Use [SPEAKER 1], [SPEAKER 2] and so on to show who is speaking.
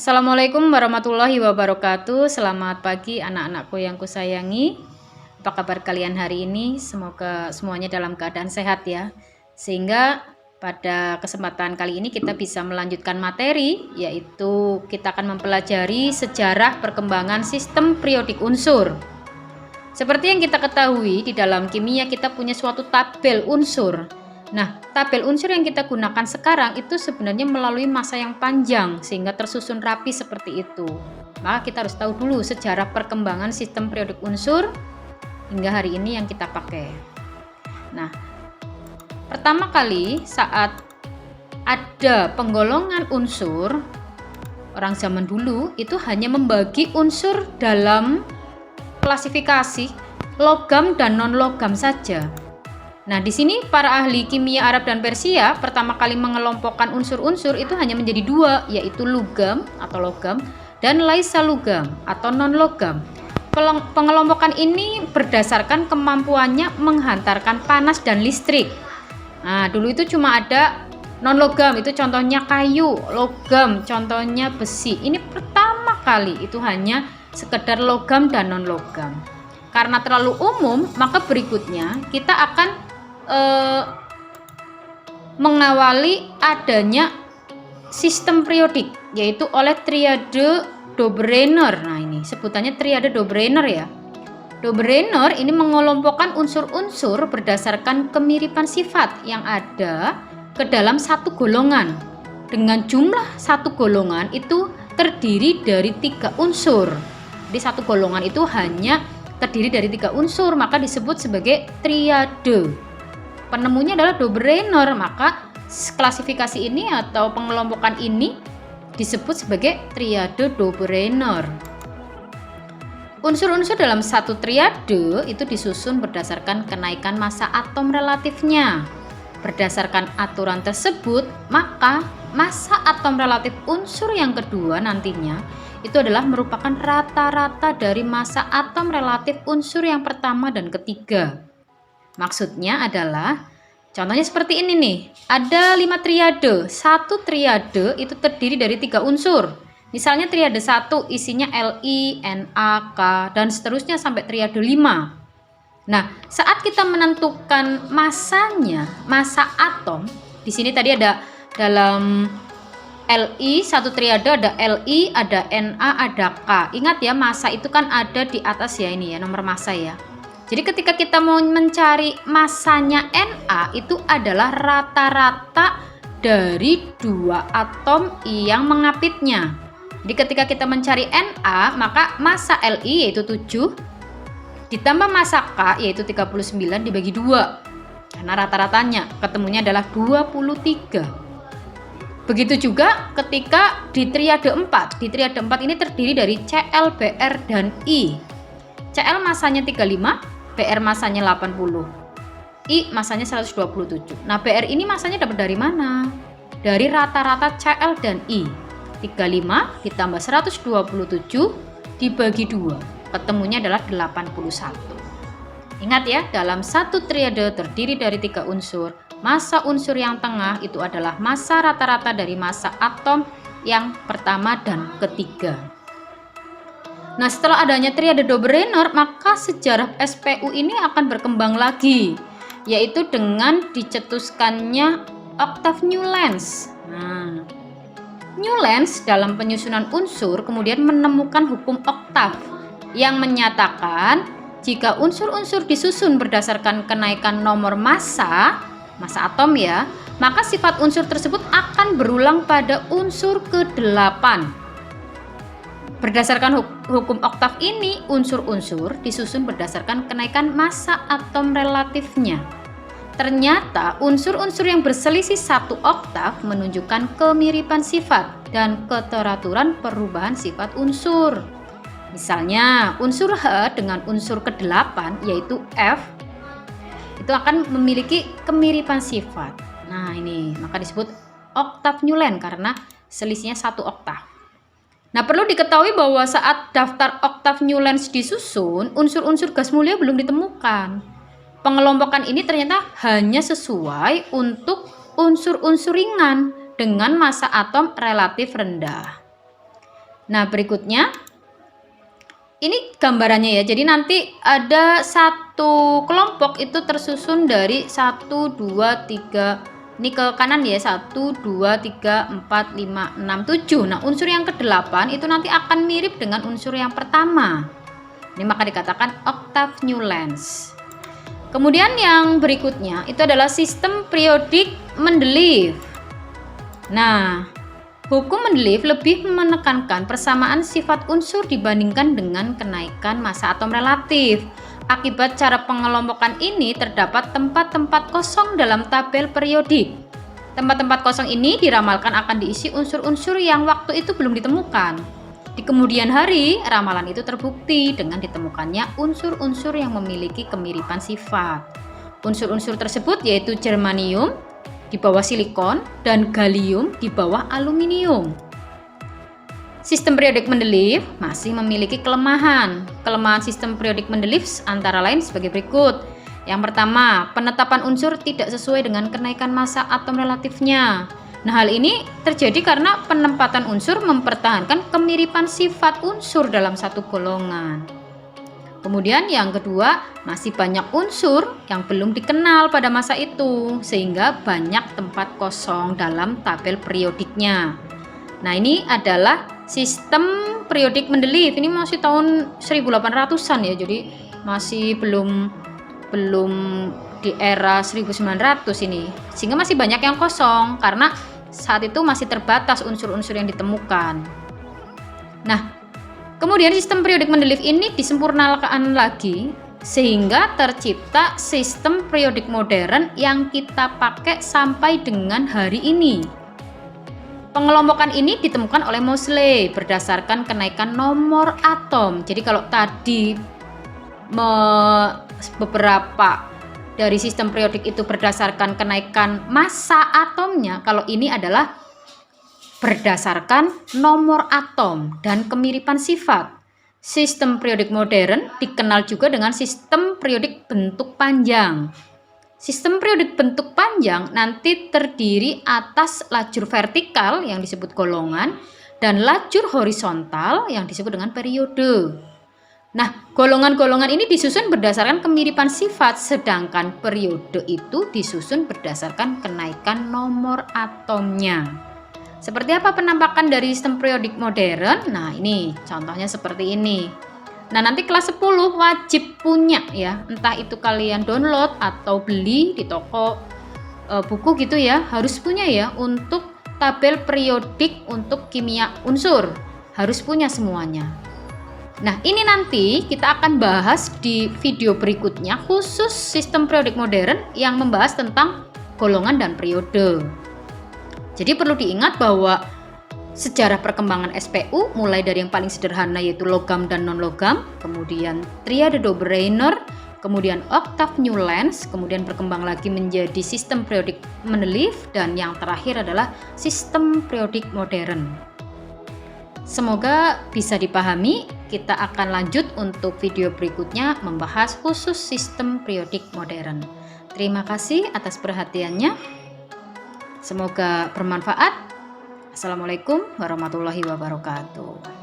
[SPEAKER 1] Assalamualaikum warahmatullahi wabarakatuh. Selamat pagi anak-anakku yang kusayangi. Apa kabar kalian hari ini? Semoga semuanya dalam keadaan sehat ya. Sehingga pada kesempatan kali ini kita bisa melanjutkan materi, yaitu kita akan mempelajari sejarah perkembangan sistem periodik unsur. Seperti yang kita ketahui, di dalam kimia kita punya suatu tabel unsur. Nah, tabel unsur yang kita gunakan sekarang itu sebenarnya melalui masa yang panjang sehingga tersusun rapi seperti itu. Maka kita harus tahu dulu sejarah perkembangan sistem periodik unsur hingga hari ini yang kita pakai. Nah, pertama kali saat ada penggolongan unsur, orang zaman dulu itu hanya membagi unsur dalam klasifikasi logam dan non-logam saja. Nah, di sini para ahli kimia Arab dan Persia pertama kali mengelompokkan unsur-unsur itu hanya menjadi dua, yaitu lugam atau logam dan laisa lugam atau non-logam. Pengelompokan ini berdasarkan kemampuannya menghantarkan panas dan listrik. Nah, dulu itu cuma ada non-logam, itu contohnya kayu, logam, contohnya besi. Ini pertama kali itu hanya sekedar logam dan non-logam. Karena terlalu umum, maka berikutnya kita akan mengawali adanya sistem periodik, yaitu oleh triade Dobereiner. Nah, ini sebutannya triade Dobereiner ya. Dobereiner ini mengelompokkan unsur-unsur berdasarkan kemiripan sifat yang ada ke dalam satu golongan. Dengan jumlah satu golongan itu terdiri dari 3 unsur. Di satu golongan itu hanya terdiri dari 3 unsur, maka disebut sebagai triade. Penemunya adalah Dobereiner, maka klasifikasi ini atau pengelompokan ini disebut sebagai triade Dobereiner. Unsur-unsur dalam satu triade itu disusun berdasarkan kenaikan massa atom relatifnya. Berdasarkan aturan tersebut, maka massa atom relatif unsur yang kedua nantinya itu adalah merupakan rata-rata dari massa atom relatif unsur yang pertama dan ketiga. Maksudnya adalah, contohnya seperti ini nih, ada 5 triade. Satu triade itu terdiri dari 3 unsur. Misalnya triade 1 isinya Li, Na, K, dan seterusnya sampai triade 5. Nah, saat kita menentukan massanya, massa atom, di sini tadi ada dalam Li, satu triade ada Li, ada Na, ada K. Ingat ya, massa itu kan ada di atas ya, ini ya, nomor massa ya. Jadi ketika kita mau mencari massanya Na, itu adalah rata-rata dari 2 atom yang mengapitnya. Jadi ketika kita mencari Na, maka massa Li yaitu 7 ditambah massa K yaitu 39 dibagi 2. Karena rata-ratanya ketemunya adalah 23. Begitu juga ketika di triade 4. Di triade 4 ini terdiri dari Cl, Br, dan I. Cl massanya 35, Br massanya 80, I massanya 127. Nah, Br ini massanya dapat dari mana? Dari rata-rata Cl dan I. 35 ditambah 127 dibagi 2. Ketemunya adalah 81. Ingat ya, dalam satu triade terdiri dari 3 unsur. Massa unsur yang tengah itu adalah massa rata-rata dari massa atom yang pertama dan ketiga. Nah, setelah adanya triade Dobereiner, maka sejarah SPU ini akan berkembang lagi, yaitu dengan dicetuskannya oktav Newlands. Nah, Newlands dalam penyusunan unsur kemudian menemukan hukum oktav yang menyatakan jika unsur-unsur disusun berdasarkan kenaikan nomor massa atom ya, maka sifat unsur tersebut akan berulang pada unsur ke-8. Berdasarkan hukum oktav ini, unsur-unsur disusun berdasarkan kenaikan massa atom relatifnya. Ternyata unsur-unsur yang berselisih 1 oktav menunjukkan kemiripan sifat dan keteraturan perubahan sifat unsur. Misalnya, unsur H dengan unsur ke-8 yaitu F itu akan memiliki kemiripan sifat. Nah, ini maka disebut oktav Newlands karena selisihnya 1 oktav. Nah, perlu diketahui bahwa saat daftar oktav Newlands disusun, unsur-unsur gas mulia belum ditemukan. Pengelompokan ini ternyata hanya sesuai untuk unsur-unsur ringan dengan massa atom relatif rendah. Nah, berikutnya ini gambarannya ya. Jadi nanti ada satu kelompok itu tersusun dari 1, 2, 3. Ini ke kanan ya. 1, 2, 3, 4, 5, 6, 7. Nah, unsur yang ke-8 itu nanti akan mirip dengan unsur yang pertama. Ini maka dikatakan octave Newlands. Kemudian yang berikutnya itu adalah sistem periodik Mendeleev. Nah, hukum Mendeleev lebih menekankan persamaan sifat unsur dibandingkan dengan kenaikan massa atom relatif. Akibat cara pengelompokan ini terdapat tempat-tempat kosong dalam tabel periodik. Tempat-tempat kosong ini diramalkan akan diisi unsur-unsur yang waktu itu belum ditemukan. Di kemudian hari, ramalan itu terbukti dengan ditemukannya unsur-unsur yang memiliki kemiripan sifat. Unsur-unsur tersebut yaitu germanium di bawah silikon dan gallium di bawah aluminium. Sistem periodik Mendeleev masih memiliki kelemahan. Kelemahan sistem periodik Mendeleev antara lain sebagai berikut. Yang pertama, penetapan unsur tidak sesuai dengan kenaikan massa atom relatifnya. Nah, hal ini terjadi karena penempatan unsur mempertahankan kemiripan sifat unsur dalam satu golongan. Kemudian yang kedua, masih banyak unsur yang belum dikenal pada masa itu, sehingga banyak tempat kosong dalam tabel periodiknya. Nah, ini adalah sistem periodik Mendeleev. Ini masih tahun 1800-an ya, jadi masih belum di era 1900 ini, sehingga masih banyak yang kosong karena saat itu masih terbatas unsur-unsur yang ditemukan. Nah, kemudian sistem periodik Mendeleev ini disempurnakan lagi sehingga tercipta sistem periodik modern yang kita pakai sampai dengan hari ini. Pengelompokan ini ditemukan oleh Moseley berdasarkan kenaikan nomor atom. Jadi kalau tadi beberapa dari sistem periodik itu berdasarkan kenaikan massa atomnya, kalau ini adalah berdasarkan nomor atom dan kemiripan sifat. Sistem periodik modern dikenal juga dengan sistem periodik bentuk panjang. Sistem periodik bentuk panjang nanti terdiri atas lajur vertikal yang disebut golongan dan lajur horizontal yang disebut dengan periode. Nah, golongan-golongan ini disusun berdasarkan kemiripan sifat, sedangkan periode itu disusun berdasarkan kenaikan nomor atomnya. Seperti apa penampakan dari sistem periodik modern? Nah, ini contohnya seperti ini. Nah, nanti kelas 10 wajib punya ya, entah itu kalian download atau beli di toko buku gitu ya, harus punya ya untuk tabel periodik untuk kimia unsur. Harus punya semuanya. Nah, ini nanti kita akan bahas di video berikutnya khusus sistem periodik modern yang membahas tentang golongan dan periode. Jadi perlu diingat bahwa sejarah perkembangan SPU mulai dari yang paling sederhana yaitu logam dan non-logam, kemudian triade Dobereiner, kemudian octave Newlands, kemudian berkembang lagi menjadi sistem periodik Mendeleev, dan yang terakhir adalah sistem periodik modern. Semoga bisa dipahami. Kita akan lanjut untuk video berikutnya membahas khusus sistem periodik modern. Terima kasih atas perhatiannya. Semoga bermanfaat. Assalamualaikum warahmatullahi wabarakatuh.